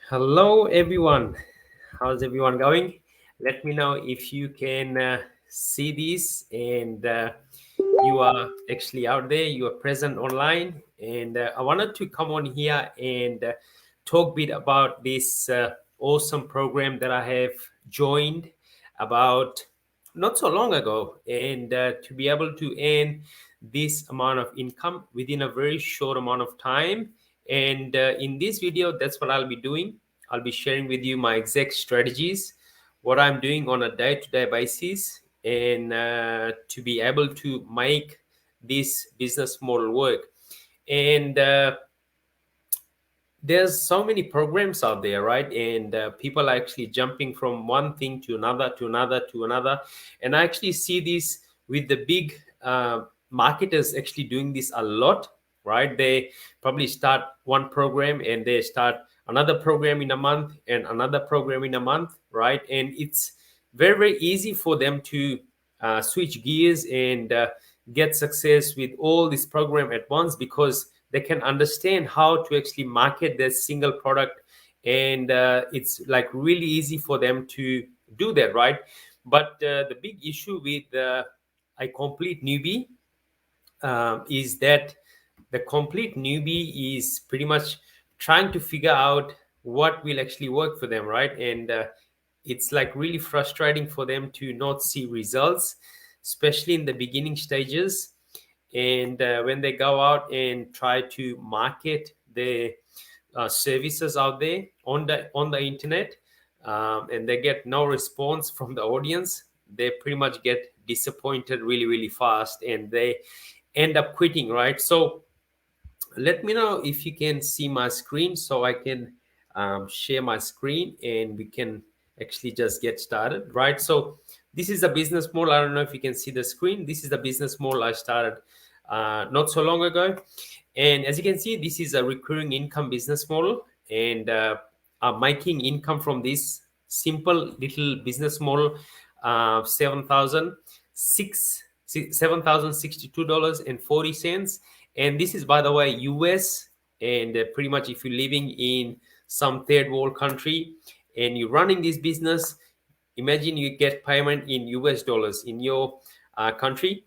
Hello, everyone. How's everyone going? Let me know if you can see this and you are actually out there, you are present online. And I wanted to come on here and talk a bit about this awesome program that I have joined about not so long ago. And to be able to earn this amount of income within a very short amount of time. And in this video, that's what I'll be doing. I'll be sharing with you my exact strategies, what I'm doing on a day-to-day basis, and to be able to make this business model work. And there's so many programs out there, right? And people are actually jumping from one thing to another, to another, to another. And I actually see this with the big marketers actually doing this a lot, right? They probably start one program and they start another program in a month and another program in a month, right? And it's very, very easy for them to switch gears and get success with all this program at once, because they can understand how to actually market their single product, and it's like really easy for them to do that, right? But the big issue with a complete newbie is that the complete newbie is pretty much trying to figure out what will actually work for them, right? And it's like really frustrating for them to not see results, especially in the beginning stages. And when they go out and try to market their services out there on the internet, and they get no response from the audience, they pretty much get disappointed really, really fast, and they end up quitting, right? So let me know if you can see my screen so I can share my screen and we can actually just get started, right? So this is a business model. I don't know if you can see the screen. This is the business model I started not so long ago. And as you can see, this is a recurring income business model, and I'm making income from this simple little business model, $7,062.40. And this is, by the way, US. And pretty much if you're living in some third world country and you're running this business, imagine you get payment in US dollars in your country.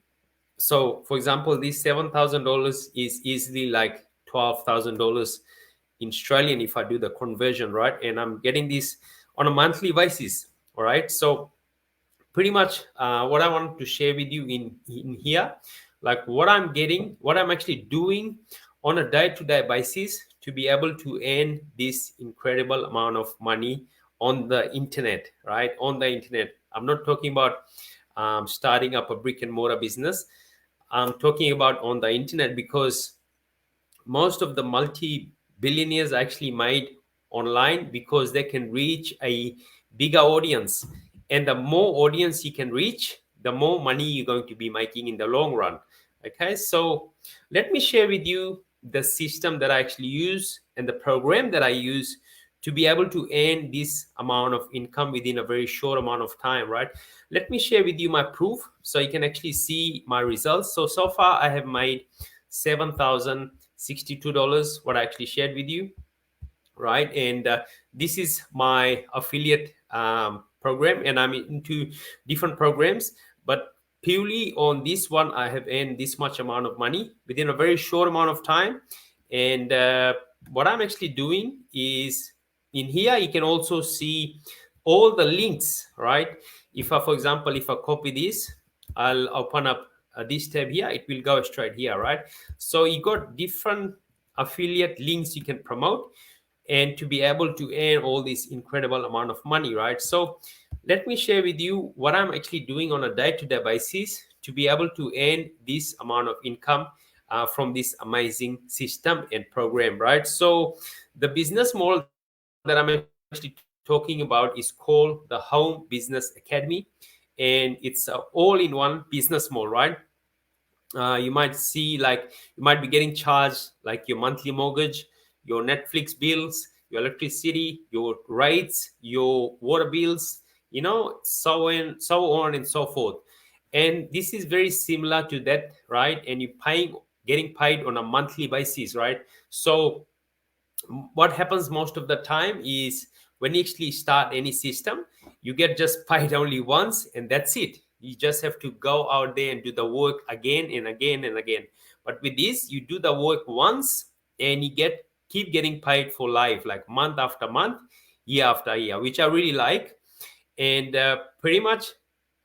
So for example, this $7,000 is easily like $12,000 in Australian if I do the conversion, right? And I'm getting this on a monthly basis. All right. So pretty much what I wanted to share with you in here, like what I'm getting, what I'm actually doing on a day-to-day basis to be able to earn this incredible amount of money on the internet, right? On the internet. I'm not talking about starting up a brick and mortar business. I'm talking about on the internet, because most of the multi-billionaires actually made online because they can reach a bigger audience, and the more audience you can reach, the more money you're going to be making in the long run. Okay, so let me share with you the system that I actually use and the program that I use to be able to earn this amount of income within a very short amount of time, right? Let me share with you my proof so you can actually see my results. So far I have made $7,062, what I actually shared with you, right? And this is my affiliate program, and I'm into different programs, but purely on this one I have earned this much amount of money within a very short amount of time. And what I'm actually doing is, in here you can also see all the links, right? If I, for example, if I copy this, I'll open up this tab here, it will go straight here, right? So you got different affiliate links you can promote and to be able to earn all this incredible amount of money, right? So let me share with you what I'm actually doing on a day-to-day basis to be able to earn this amount of income from this amazing system and program, right? So the business model that I'm actually talking about is called the Home Business Academy, and it's a all-in-one business model, right? You might see, like, you might be getting charged like your monthly mortgage, your Netflix bills, your electricity, your rates, your water bills, so on and so forth. And this is very similar to that, right? And you're getting paid on a monthly basis, right? So what happens most of the time is when you actually start any system, you get just paid only once and that's it. You just have to go out there and do the work again and again and again. But with this, you do the work once and you get keep getting paid for life, like month after month, year after year, which I really like. And pretty much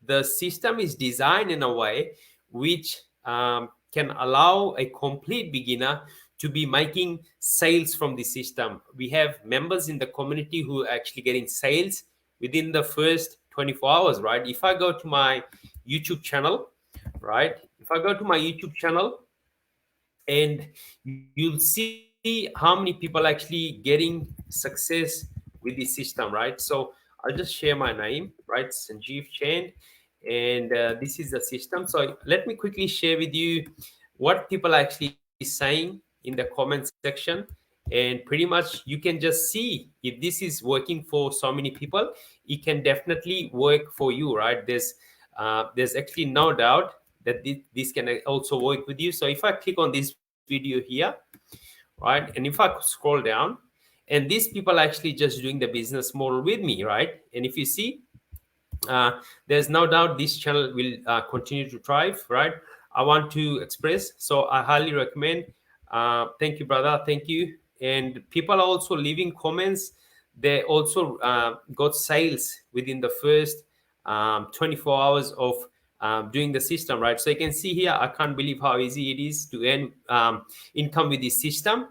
the system is designed in a way which can allow a complete beginner to be making sales from the system. We have members in the community who are actually getting sales within the first 24 hours, right? If I go to my YouTube channel, right? If I go to my YouTube channel, and you'll see how many people actually getting success with the system, right? So I'll just share my name, right? Sanjeev Chand, and this is the system. So let me quickly share with you what people are actually saying in the comment section, and pretty much you can just see if this is working for so many people. It can definitely work for you, right? There's actually no doubt that this can also work with you. So if I click on this video here, right, and if I scroll down, and these people are actually just doing the business model with me, right? And if you see, there's no doubt this channel will continue to thrive, right? I want to express, so I highly recommend. Thank you, brother, thank you. And people are also leaving comments. They also got sales within the first 24 hours of doing the system, right? So you can see here, I can't believe how easy it is to earn income with this system.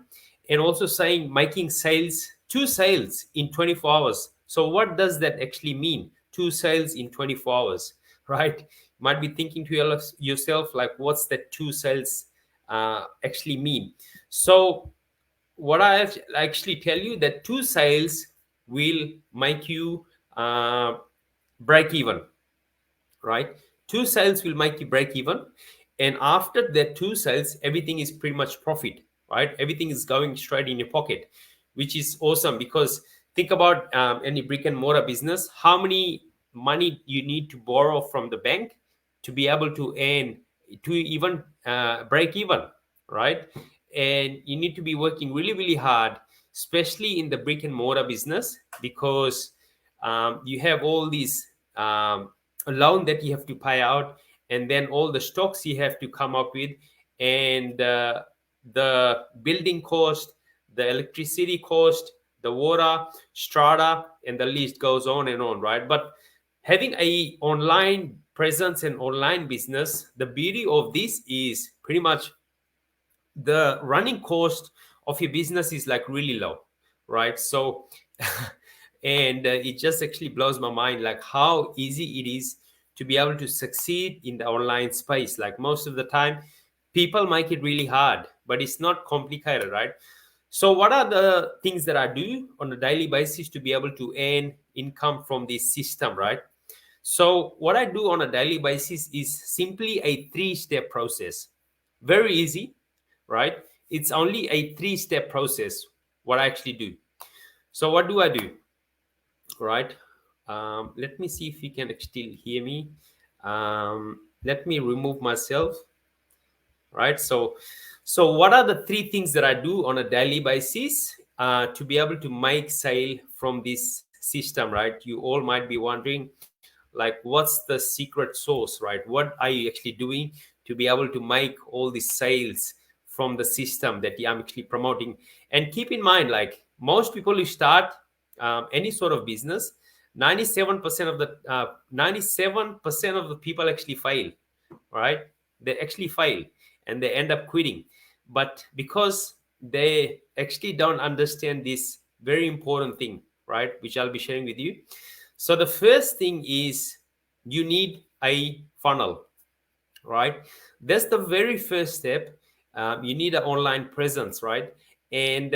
And also saying making sales, 2 sales in 24 hours. So what does that actually mean? 2 sales in 24 hours, right? You might be thinking to yourself, like, what's that 2 sales actually mean? So what I actually tell you, that 2 sales will make you break even, right? 2 sales will make you break even, and after the 2 sales, everything is pretty much profit, right? Everything is going straight in your pocket, which is awesome. Because think about any brick and mortar business, how many money you need to borrow from the bank to be able to earn, to even break even, right? And you need to be working really, really hard, especially in the brick and mortar business, because you have all these loan that you have to pay out, and then all the stocks you have to come up with, and the building cost, the electricity cost, the water, strata, and the list goes on and on, right? But having a online presence and online business, the beauty of this is pretty much the running cost of your business is like really low, right? So and it just actually blows my mind, like how easy it is to be able to succeed in the online space. Like most of the time people make it really hard, but it's not complicated, right? So what are the things that I do on a daily basis to be able to earn income from this system, right? So what I do on a daily basis is simply a 3-step process. Very easy, right? It's only a 3-step process, what I actually do. So what do I do, right? Let me see if you can still hear me. Let me remove myself, right? So what are the 3 things that I do on a daily basis to be able to make sale from this system, right? You all might be wondering, like, what's the secret sauce, right? What are you actually doing to be able to make all these sales from the system that I'm actually promoting? And keep in mind, like most people who start any sort of business, 97% of the 97% of the people actually fail, right? They actually fail and they end up quitting. But because they actually don't understand this very important thing, right, which I'll be sharing with you. So the first thing is you need a funnel, right? That's the very first step. You need an online presence, right? And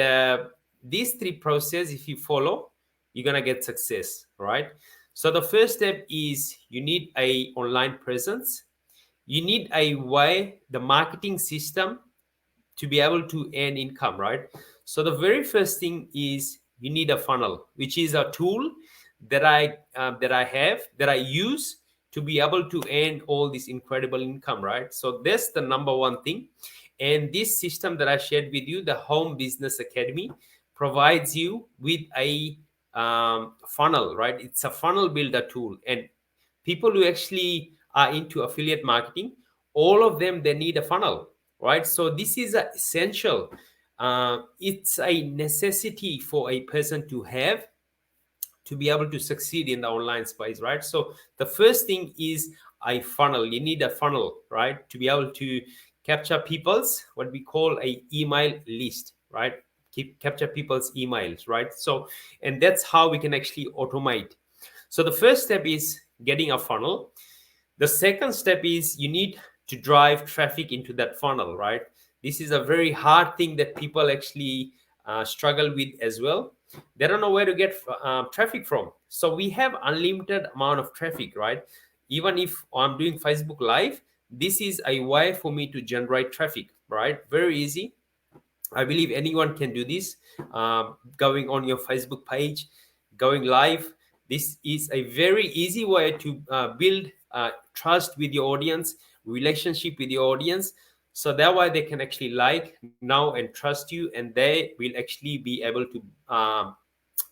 these 3 processes, if you follow, you're gonna get success, right? So the first step is you need a online presence. You need a way, the marketing system, to be able to earn income, right? So the very first thing is you need a funnel, which is a tool that I use to be able to earn all this incredible income, right? So that's the number one thing. And this system that I shared with you, the Home Business Academy, provides you with a funnel, right? It's a funnel builder tool. And people who actually are into affiliate marketing, all of them, they need a funnel, right? So this is essential. It's a necessity for a person to have, to be able to succeed in the online space, right? So the first thing is a funnel. You need a funnel, right, to be able to capture people's, what we call a email list, right? Capture people's emails, right? So, and that's how we can actually automate. So the first step is getting a funnel. The second step is you need to drive traffic into that funnel, right? This is a very hard thing that people actually struggle with as well. They don't know where to get traffic from. So we have unlimited amount of traffic, right? Even if I'm doing Facebook Live, this is a way for me to generate traffic, right? Very easy. I believe anyone can do this. Going on your Facebook page, going live. This is a very easy way to build trust with your audience, relationship with your audience. So that way they can actually like, know, and trust you, and they will actually be able to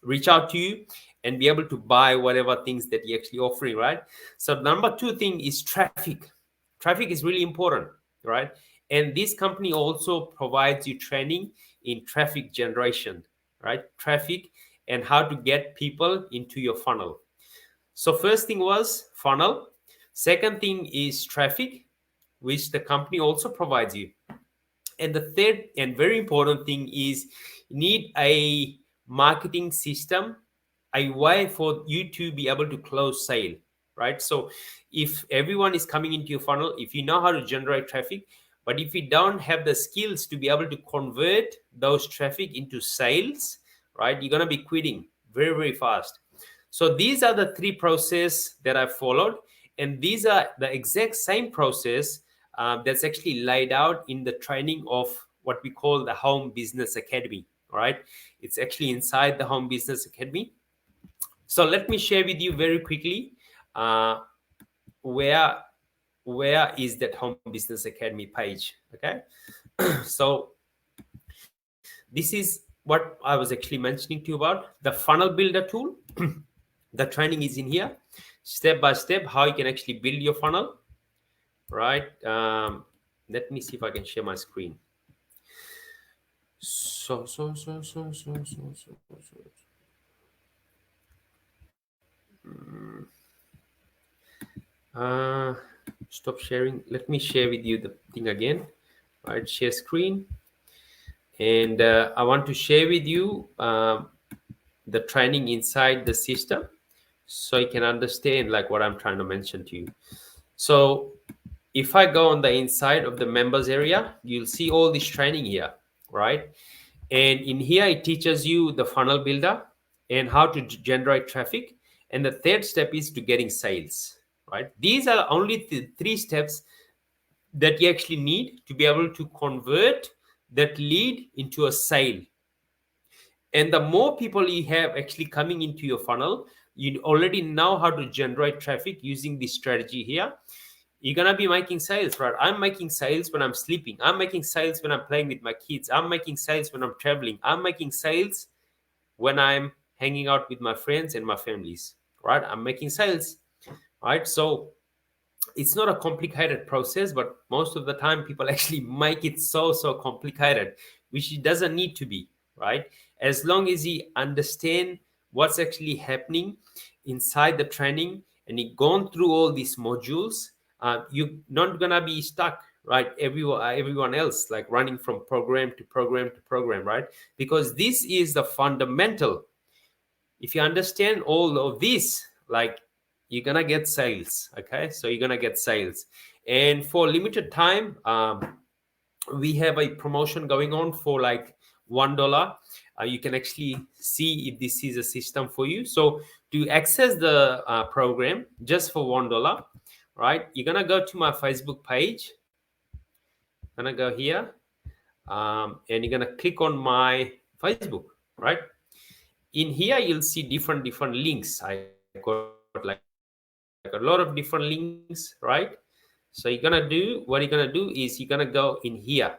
reach out to you and be able to buy whatever things that you're actually offering, right? So number two thing is traffic. Traffic is really important, right? And this company also provides you training in traffic generation, right? Traffic and how to get people into your funnel. So first thing was funnel. Second thing is traffic, which the company also provides you. And the third and very important thing is you need a marketing system, a way for you to be able to close sale, right? So if everyone is coming into your funnel, if you know how to generate traffic, but if you don't have the skills to be able to convert those traffic into sales, right, you're going to be quitting very, very fast. So these are the three processes that I followed, and these are the exact same process that's actually laid out in the training of what we call the Home Business Academy, right? It's actually inside the Home Business Academy. So let me share with you very quickly where is that Home Business Academy page, okay? So this is what I was actually mentioning to you about, the funnel builder tool. The training is in here, step by step, how you can actually build your funnel, right? Let me see if I can share my screen. So. Stop sharing. Let me share with you the thing again, right? Share screen. And I want to share with you the training inside the system so you can understand like what I'm trying to mention to you. So if I go on the inside of the members area, you'll see all this training here, right? And in here, it teaches you the funnel builder and how to generate traffic. And the third step is to getting sales, right? These are only the three steps that you actually need to be able to convert that lead into a sale. And the more people you have actually coming into your funnel, you already know how to generate traffic using this strategy here. You're gonna be making sales, right? I'm making sales when I'm sleeping. I'm making sales when I'm playing with my kids. I'm making sales when I'm traveling. I'm making sales when I'm hanging out with my friends and my families, right? I'm making sales, right? So it's not a complicated process, but most of the time people actually make it so complicated, which it doesn't need to be, right? As long as you understand what's actually happening inside the training and you've gone through all these modules, you're not gonna be stuck, right? Everyone else like running from program to program to program, right? Because this is the fundamental. If you understand all of this, like, you're gonna get sales. Okay, so you're gonna get sales, and for limited time, we have a promotion going on for like $1. You can actually see if this is a system for you. So to access the program just for $1, right, you're gonna go to my Facebook page. Gonna go here, and you're gonna click on my Facebook, right? In here you'll see different links. I got like a lot of different links, right? So you're gonna do, what you're gonna do is you're gonna go in here,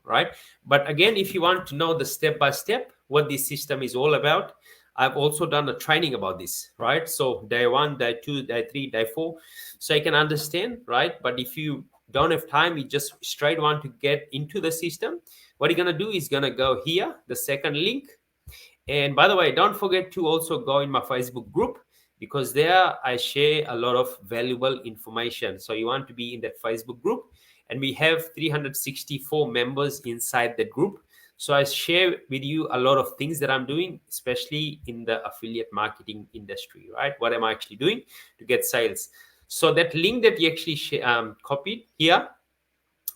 right? right? But again, if you want to know the step by step what this system is all about, I've also done a training about this, right? So day 1, day 2, day 3, day 4, so I can understand, right? But if you don't have time, you just straight want to get into the system, what you're going to do is going to go here, the second link. And by the way, don't forget to also go in my Facebook group, because there I share a lot of valuable information. So you want to be in that Facebook group, and we have 364 members inside that group. So I share with you a lot of things that I'm doing, especially in the affiliate marketing industry, right? What am I actually doing to get sales? So that link that you actually copied here,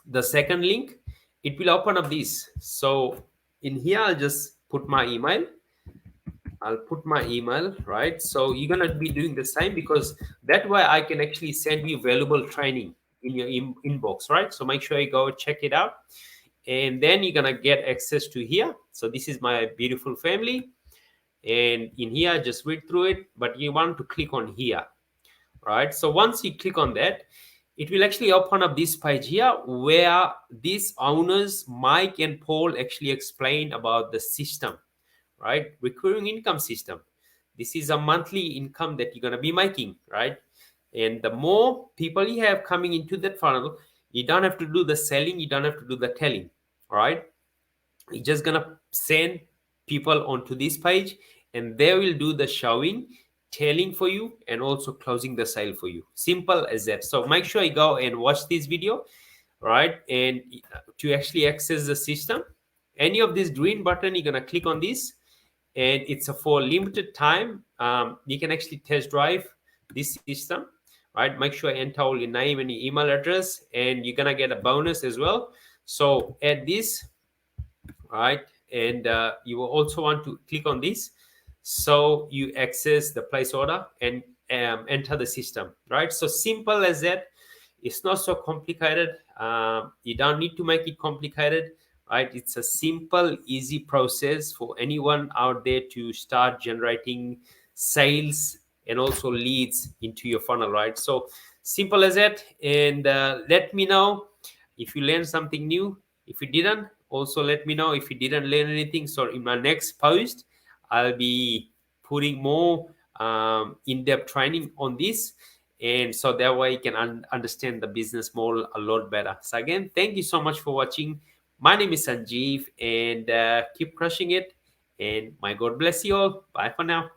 the second link, it will open up this. So in here, I'll just put my email. I'll put my email, right? So you're gonna be doing the same, because that way I can actually send you valuable training in your inbox, right? So make sure you go check it out, and then you're gonna get access to here. So this is my beautiful family, and in here just read through it, but you want to click on here, right? So once you click on that, it will actually open up this page here, where these owners Mike and Paul actually explain about the system, right? Recurring income system. This is a monthly income that you're going to be making, right? And the more people you have coming into that funnel, you don't have to do the selling, you don't have to do the telling, right? You're just going to send people onto this page, and they will do the showing, telling for you, and also closing the sale for you. Simple as that. So make sure you go and watch this video, right? And to actually access the system, any of this green button, you're going to click on this, and it's a for limited time. You can actually test drive this system, right? Make sure you enter all your name and your email address, and you're gonna get a bonus as well. So add this, right? And you will also want to click on this, so you access the place order and enter the system, right? So simple as that. It's not so complicated. You don't need to make it complicated, right? It's a simple, easy process for anyone out there to start generating sales and also leads into your funnel, right? So simple as that. And let me know if you learned something new. If you didn't, also let me know if you didn't learn anything. So in my next post, I'll be putting more in-depth training on this, and so that way you can understand the business model a lot better. So again, thank you so much for watching. My name is Sanjeev, and keep crushing it, and my God bless you all. Bye for now.